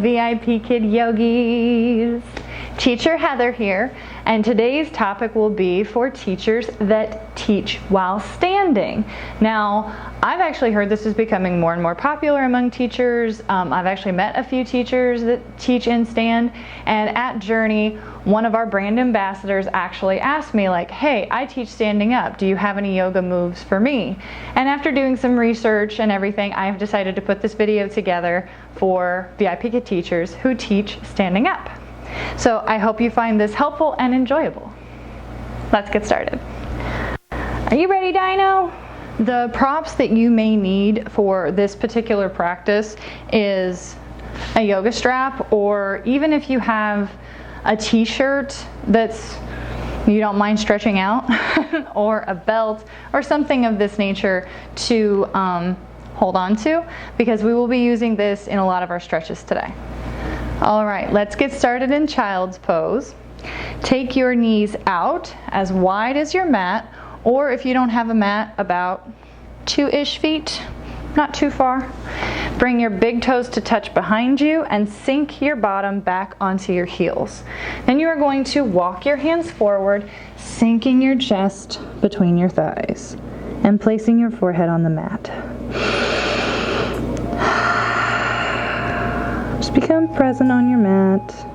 VIP Kid Yogis. Teacher Heather here, and today's topic will be for teachers that teach while standing. Now, I've actually heard this is becoming more and more popular among teachers. I've actually met a few teachers that teach in stand, and at Journey, one of our brand ambassadors actually asked me like, hey, I teach standing up. Do you have any yoga moves for me? And after doing some research and everything, I've decided to put this video together for VIP Kid teachers who teach standing up. So I hope you find this helpful and enjoyable. Let's get started. Are you ready, Dino? The props that you may need for this particular practice is a yoga strap, or even if you have a t-shirt that's you don't mind stretching out, or a belt or something of this nature to hold on to, because we will be using this in a lot of our stretches today. All right, let's get started in child's pose. Take your knees out as wide as your mat, or if you don't have a mat, about 2-ish feet, not too far. Bring your big toes to touch behind you and sink your bottom back onto your heels. Then you are going to walk your hands forward, sinking your chest between your thighs and placing your forehead on the mat. Just become present on your mat.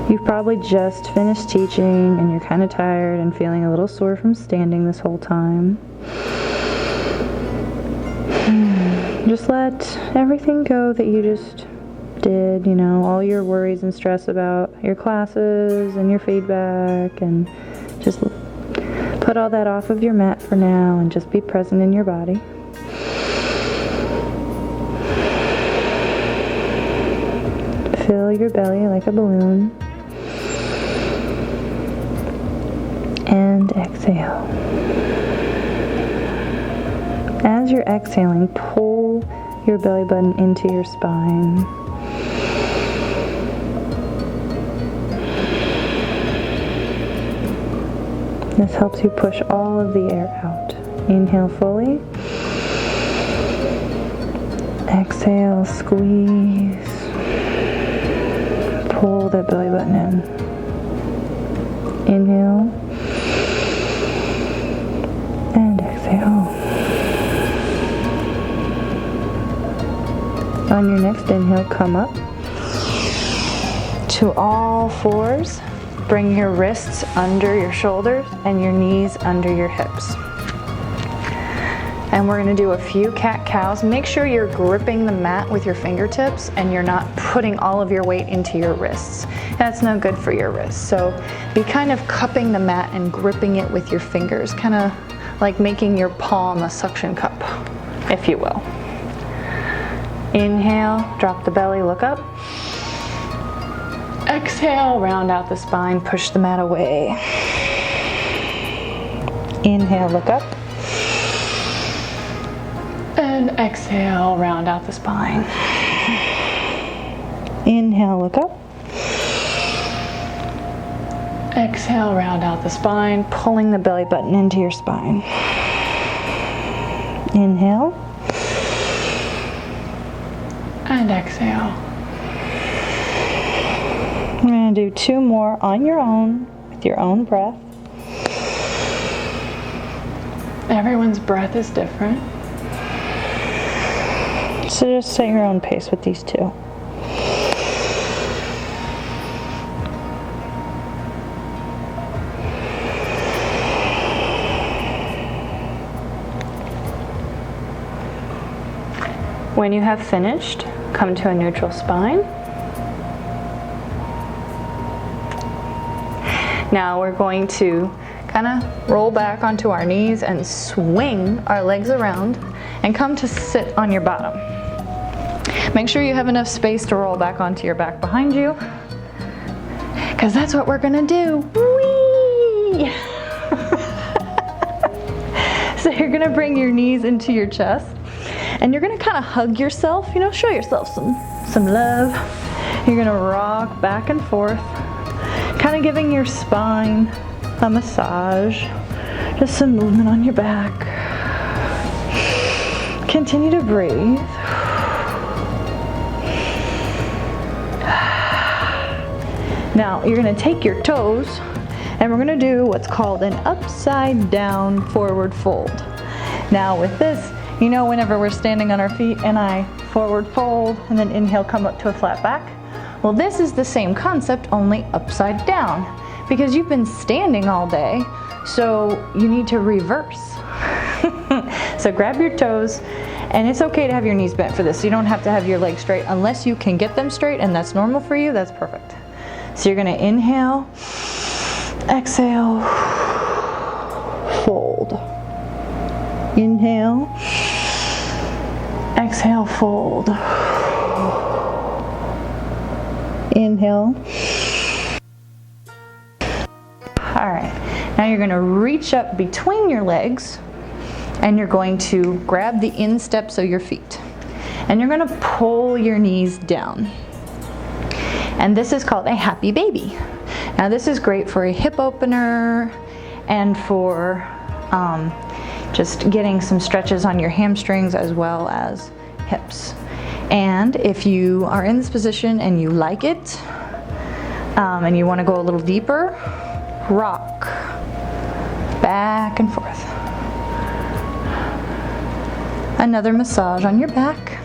You've probably just finished teaching and you're kind of tired and feeling a little sore from standing this whole time. Just let everything go that you just did, you know, all your worries and stress about your classes and your feedback, and just put all that off of your mat for now and just be present in your body. Fill your belly like a balloon. And exhale. As you're exhaling, pull your belly button into your spine. This helps you push all of the air out. Inhale fully. Exhale, squeeze. Pull that belly button in. Inhale. And exhale. On your next inhale, come up to all fours. Bring your wrists under your shoulders and your knees under your hips. And we're going to do a few cat-cows. Make sure you're gripping the mat with your fingertips and you're not putting all of your weight into your wrists. That's no good for your wrists. So be kind of cupping the mat and gripping it with your fingers, kind of like making your palm a suction cup, if you will. Inhale, drop the belly, look up. Exhale, round out the spine, push the mat away. Inhale, look up. And exhale, round out the spine. Inhale, look up. Exhale, round out the spine, pulling the belly button into your spine. Inhale. And exhale. We're going to do 2 more on your own, with your own breath. Everyone's breath is different. So just set your own pace with these 2. When you have finished, come to a neutral spine. Now we're going to kind of roll back onto our knees and swing our legs around and come to sit on your bottom. Make sure you have enough space to roll back onto your back behind you, because that's what we're gonna do. Whee! So you're gonna bring your knees into your chest and you're gonna kind of hug yourself, you know, show yourself some love. You're gonna rock back and forth, kind of giving your spine a massage, just some movement on your back. Continue to breathe. Now you're gonna take your toes and we're gonna do what's called an upside down forward fold. Now with this, you know, whenever we're standing on our feet and I forward fold and then inhale, come up to a flat back. Well, this is the same concept, only upside down, because you've been standing all day, so you need to reverse. So grab your toes, and it's okay to have your knees bent for this. You don't have to have your legs straight unless you can get them straight, and that's normal for you, that's perfect. So you're gonna inhale, exhale, fold. Inhale, exhale, fold. Inhale. All right, now you're gonna reach up between your legs and you're going to grab the insteps of your feet. And you're gonna pull your knees down. And this is called a happy baby. Now this is great for a hip opener and for just getting some stretches on your hamstrings as well as hips. And if you are in this position and you like it, and you want to go a little deeper, rock back and forth. Another massage on your back.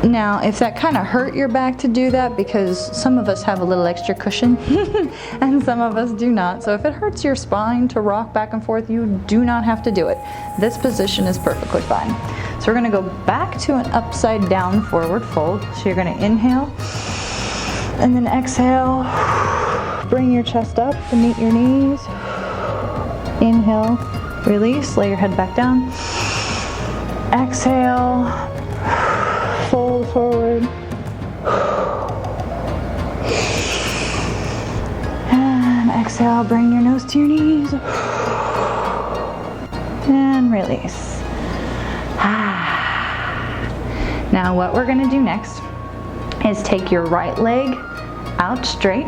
Now, if that kind of hurt your back to do that, because some of us have a little extra cushion and some of us do not. So if it hurts your spine to rock back and forth, you do not have to do it. This position is perfectly fine. So we're gonna go back to an upside down forward fold. So you're gonna inhale and then exhale. Bring your chest up and meet your knees. Inhale, release, lay your head back down. Exhale. Fold forward. And exhale, bring your nose to your knees. And release. Now what we're gonna do next is take your right leg out straight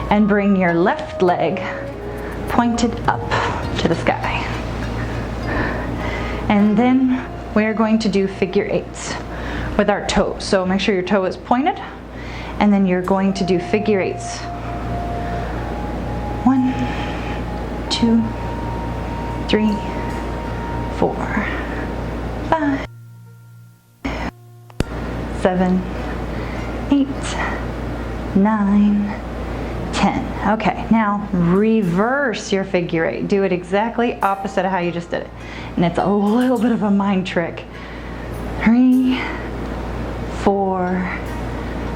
and bring your left leg pointed up to the sky. And then we're going to do figure eights with our toes. So make sure your toe is pointed, and then you're going to do figure eights. 1, 2, 3, 4, 5, 7, 8, 9, 10. Okay, now reverse your figure eight. Do it exactly opposite of how you just did it. And it's a little bit of a mind trick. 3, 4,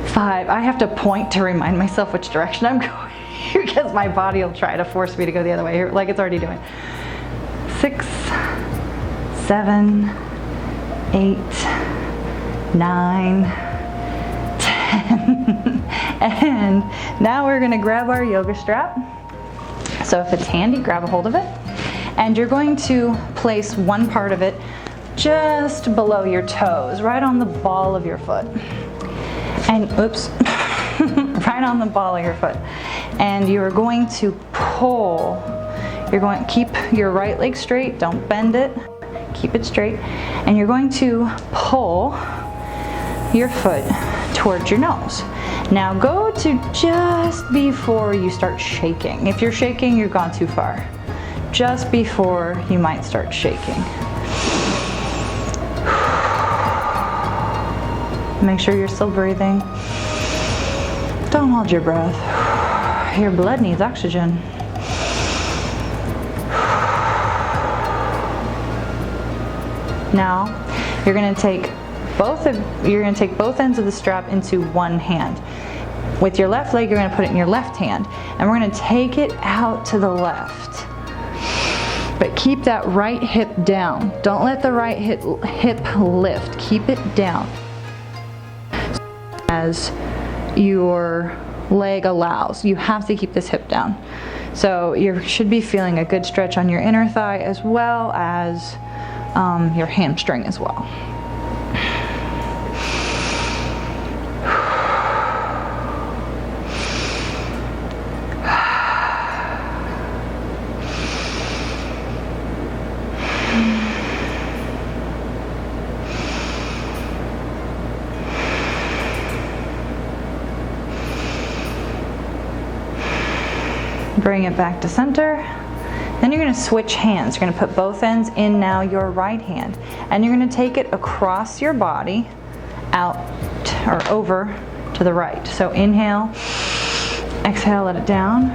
5. I have to point to remind myself which direction I'm going because my body will try to force me to go the other way, like it's already doing. 6, 7, 8, 9, 10. And now we're gonna grab our yoga strap. So if it's handy, grab a hold of it. And you're going to place one part of it just below your toes, right on the ball of your foot. And oops, right on the ball of your foot. And you're going to pull. You're going to keep your right leg straight, don't bend it, keep it straight. And you're going to pull your foot towards your nose. Now go to just before you start shaking. If you're shaking, you've gone too far. Just before you might start shaking. Make sure you're still breathing. Don't hold your breath. Your blood needs oxygen. Now, you're going to take both ends of the strap into one hand. With your left leg, you're going to put it in your left hand, and we're going to take it out to the left. But keep that right hip down. Don't let the right hip lift. Keep it down as your leg allows. You have to keep this hip down. So you should be feeling a good stretch on your inner thigh as well as your hamstring as well. Bring it back to center. Then you're going to switch hands. You're going to put both ends in now your right hand. And you're going to take it across your body, out or over to the right. So inhale, exhale, let it down.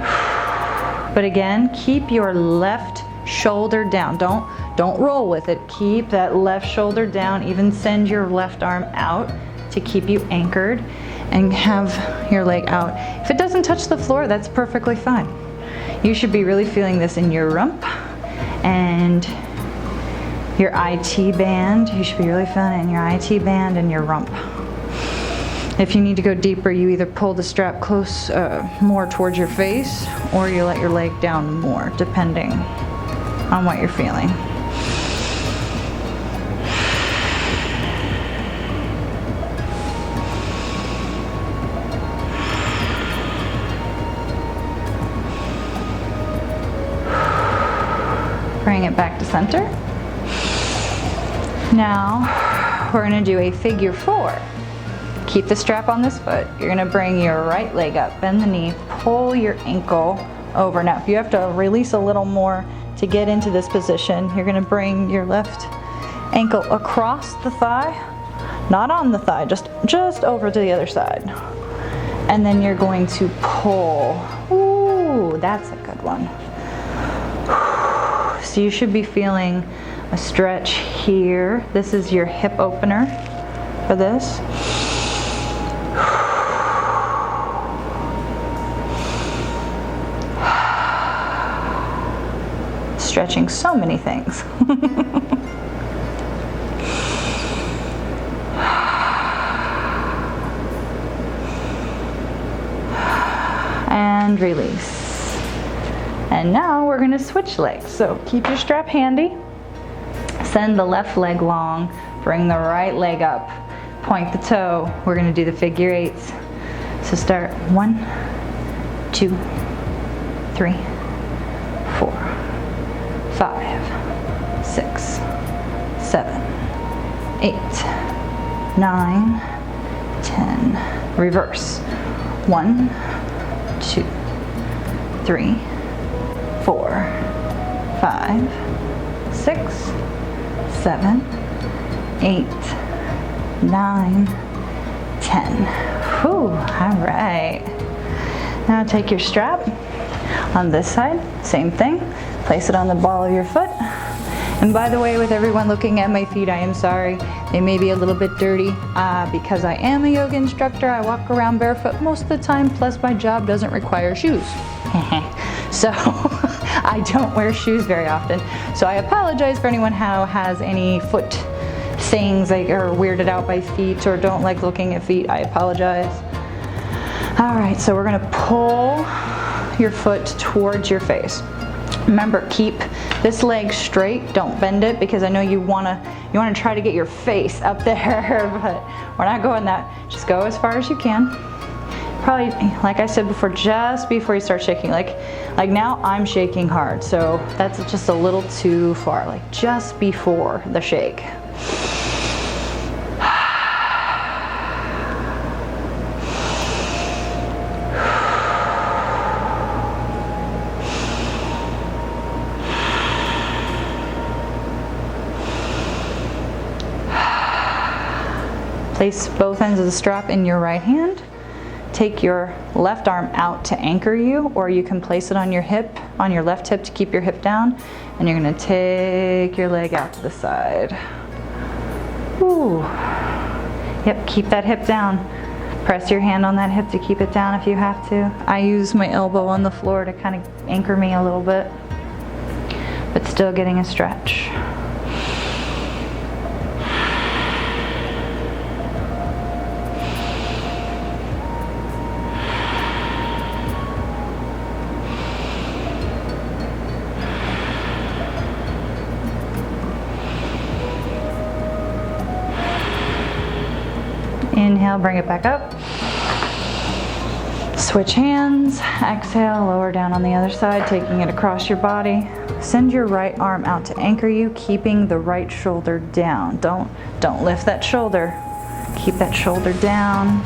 But again, keep your left shoulder down. Don't roll with it. Keep that left shoulder down. Even send your left arm out to keep you anchored and have your leg out. If it doesn't touch the floor, that's perfectly fine. You should be really feeling this in your rump and your IT band. You should be really feeling it in your IT band and your rump. If you need to go deeper, you either pull the strap close, more towards your face, or you let your leg down more, depending on what you're feeling. Bring it back to center. Now we're going to do a figure 4. Keep the strap on this foot. You're going to bring your right leg up, bend the knee, pull your ankle over. Now if you have to release a little more to get into this position, you're going to bring your left ankle across the thigh, not on the thigh, just over to the other side. And then you're going to pull. Ooh, that's a good one. So you should be feeling a stretch here. This is your hip opener for this. Stretching so many things. And release. And now we're going to switch legs. So keep your strap handy. Send the left leg long. Bring the right leg up. Point the toe. We're going to do the figure 8s. So start 1, 2, 3, 4, 5, 6, 7, 8, 9, 10. Reverse. 1, 2, 3, 4, 5, 6, 7, 8, 9, 10. Whew, all right. Now take your strap on this side, same thing. Place it on the ball of your foot. And by the way, with everyone looking at my feet, I am sorry. They may be a little bit dirty because I am a yoga instructor. I walk around barefoot most of the time, plus my job doesn't require shoes. So I don't wear shoes very often. So I apologize for anyone who has any foot things like are weirded out by feet or don't like looking at feet. I apologize. All right, so we're gonna pull your foot towards your face. Remember, keep this leg straight. Don't bend it because I know you wanna try to get your face up there, but we're not going that. Just go as far as you can. Probably, like I said before, just before you start shaking. Like now I'm shaking hard, so that's just a little too far. Like just before the shake. Place both ends of the strap in your right hand. Take your left arm out to anchor you, or you can place it on your hip, on your left hip to keep your hip down, and you're going to take your leg out to the side. Ooh. Yep, keep that hip down. Press your hand on that hip to keep it down if you have to. I use my elbow on the floor to kind of anchor me a little bit, but still getting a stretch. Inhale, bring it back up. Switch hands. Exhale, lower down on the other side, taking it across your body. Send your right arm out to anchor you, keeping the right shoulder down. Don't lift that shoulder. Keep that shoulder down.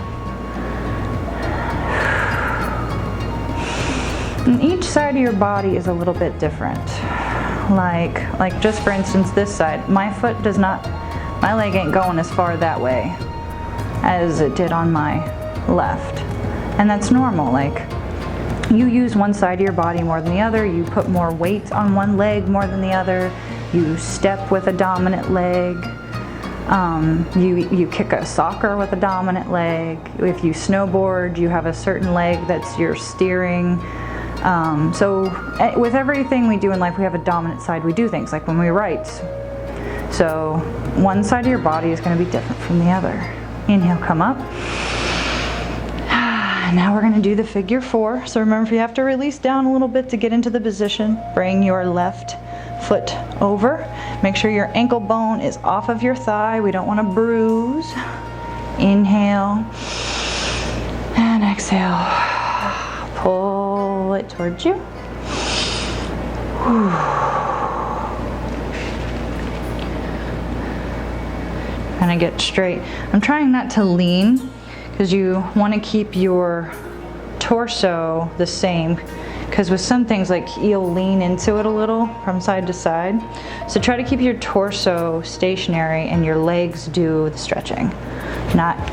And each side of your body is a little bit different. Like just for instance, this side, my leg ain't going as far that way as it did on my left. And that's normal. Like, you use one side of your body more than the other, you put more weight on one leg more than the other, you step with a dominant leg, you kick a soccer with a dominant leg. If you snowboard, you have a certain leg that's your steering. So with everything we do in life, we have a dominant side. We do things like when we write. So one side of your body is going to be different from the other. Inhale, come up. Now we're going to do the figure 4. So remember, if you have to release down a little bit to get into the position, bring your left foot over. Make sure your ankle bone is off of your thigh. We don't want to bruise. Inhale and exhale. Pull it towards you. Kind of get straight. I'm trying not to lean because you want to keep your torso the same, because with some things, like, you'll lean into it a little from side to side. So try to keep your torso stationary and your legs do the stretching.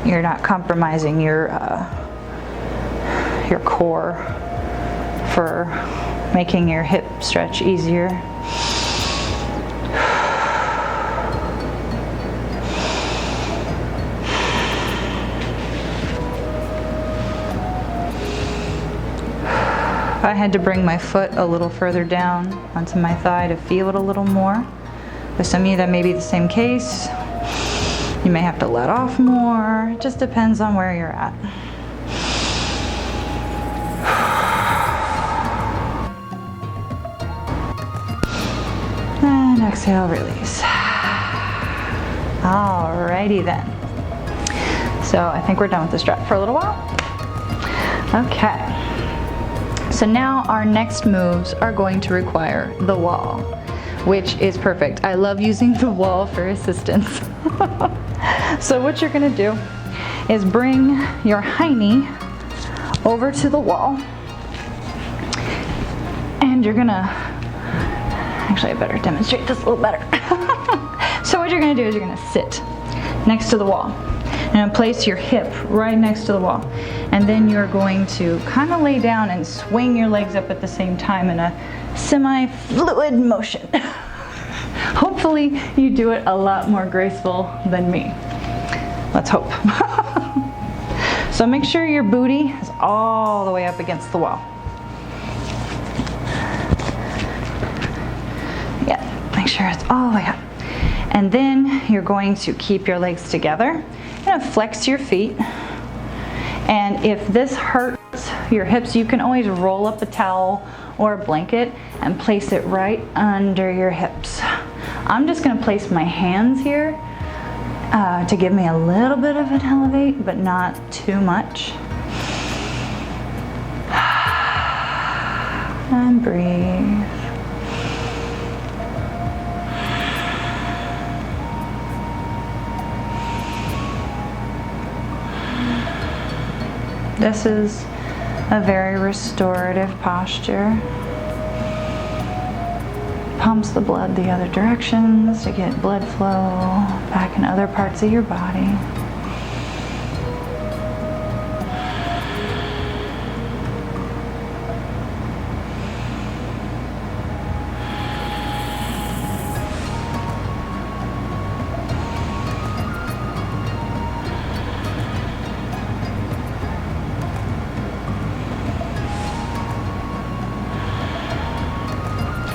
You're not compromising your core for making your hip stretch easier. I had to bring my foot a little further down onto my thigh to feel it a little more. With some of you, that may be the same case. You may have to let off more. It just depends on where you're at. And exhale, release. Alrighty then. So I think we're done with the strap for a little while. Okay. So now our next moves are going to require the wall, which is perfect. I love using the wall for assistance. So what you're gonna do is bring your hiney over to the wall, and you're gonna, actually I better demonstrate this a little better. So what you're gonna do is you're gonna sit next to the wall. And place your hip right next to the wall. And then you're going to kind of lay down and swing your legs up at the same time in a semi-fluid motion. Hopefully you do it a lot more graceful than me. Let's hope. So make sure your booty is all the way up against the wall. Yeah, make sure it's all the way up. And then you're going to keep your legs together. You're gonna flex your feet. And if this hurts your hips, you can always roll up a towel or a blanket and place it right under your hips. I'm just gonna place my hands here to give me a little bit of an elevate, but not too much. And breathe. This is a very restorative posture. Pumps the blood the other directions to get blood flow back in other parts of your body.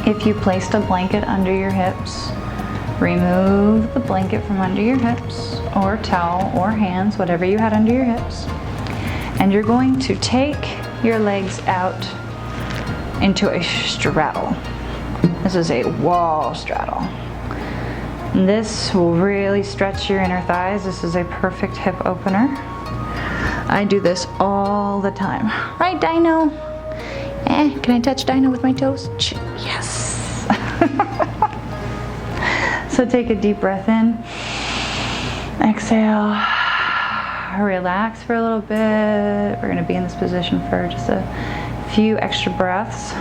If you placed a blanket under your hips, remove the blanket from under your hips, or towel or hands, whatever you had under your hips. And you're going to take your legs out into a straddle. This is a wall straddle. And this will really stretch your inner thighs. This is a perfect hip opener. I do this all the time. Right, Dino? Can I touch Dino with my toes? Yes. So take a deep breath in. Exhale. Relax for a little bit. We're going to be in this position for just a few extra breaths.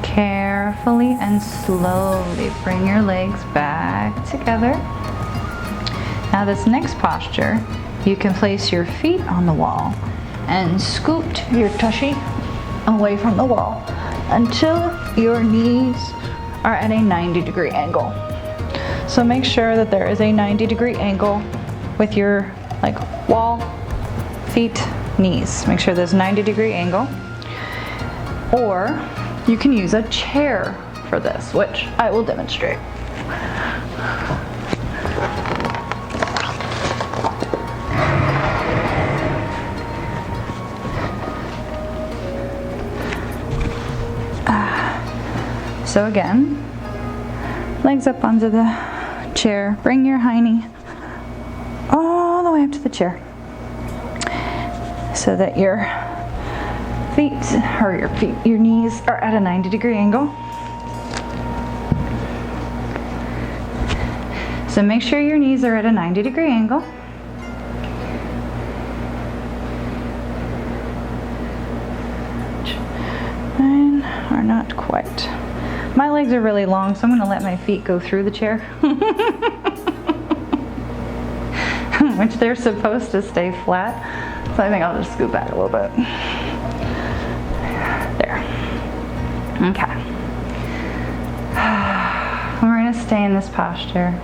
Carefully and slowly bring your legs back together. Now this next posture, you can place your feet on the wall and scoot your tushy away from the wall until your knees are at a 90-degree angle. So make sure that there is a 90-degree angle with your wall, feet, knees. Make sure there's a 90-degree angle. Or you can use a chair for this, which I will demonstrate. So again, legs up onto the chair. Bring your hiney all the way up to the chair so that your your knees are at a 90-degree angle. So make sure your knees are at a 90-degree angle. Mine are not quite. My legs are really long, so I'm going to let my feet go through the chair. Which they're supposed to stay flat. So I think I'll just scoot back a little bit. There. Okay. We're going to stay in this posture.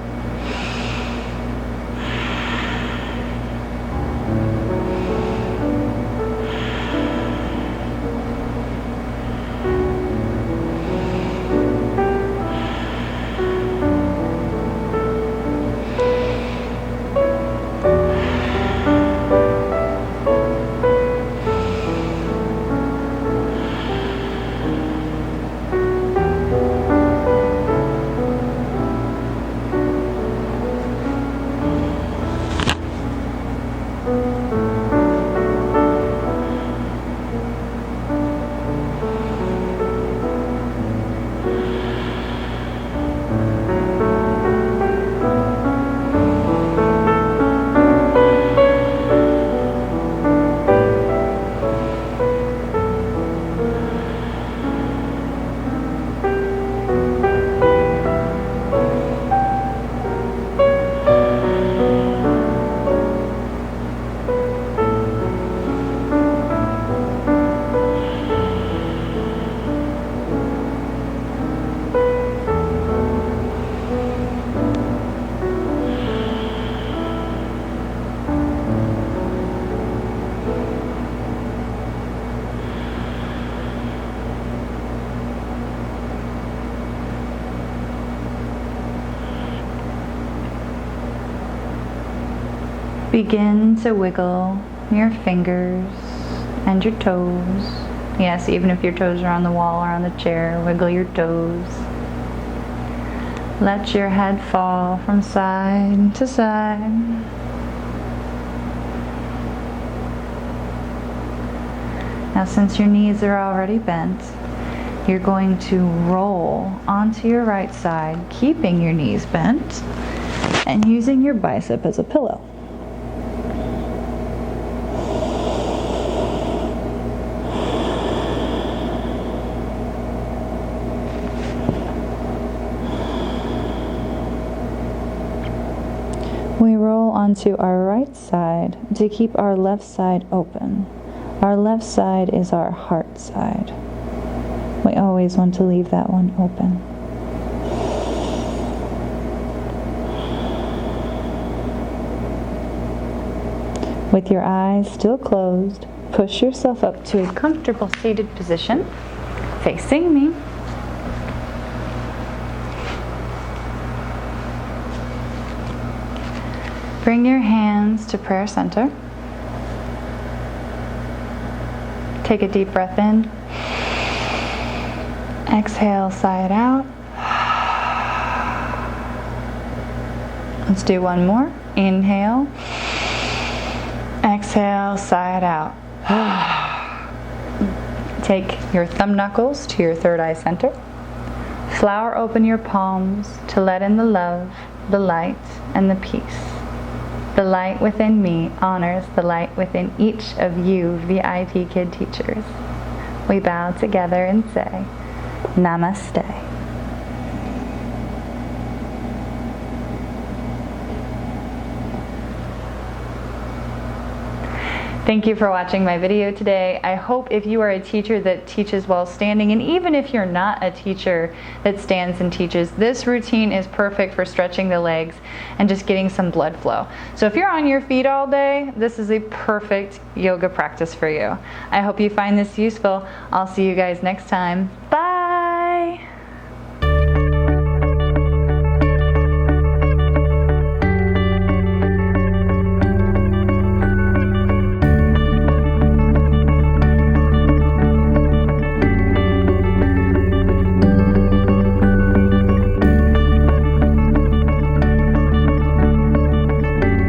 Begin to wiggle your fingers and your toes. Yes, even if your toes are on the wall or on the chair, wiggle your toes. Let your head fall from side to side. Now, since your knees are already bent, you're going to roll onto your right side, keeping your knees bent and using your bicep as a pillow. We roll onto our right side to keep our left side open. Our left side is our heart side. We always want to leave that one open. With your eyes still closed, push yourself up to a comfortable seated position, facing me. Bring your hands to prayer center. Take a deep breath in. Exhale, sigh it out. Let's do one more. Inhale. Exhale, sigh it out. Take your thumb knuckles to your third eye center. Flower open your palms to let in the love, the light, and the peace. The light within me honors the light within each of you VIPKID teachers. We bow together and say, Namaste. Thank you for watching my video today. I hope if you are a teacher that teaches while standing, and even if you're not a teacher that stands and teaches, this routine is perfect for stretching the legs and just getting some blood flow. So if you're on your feet all day, this is a perfect yoga practice for you. I hope you find this useful. I'll see you guys next time. Bye!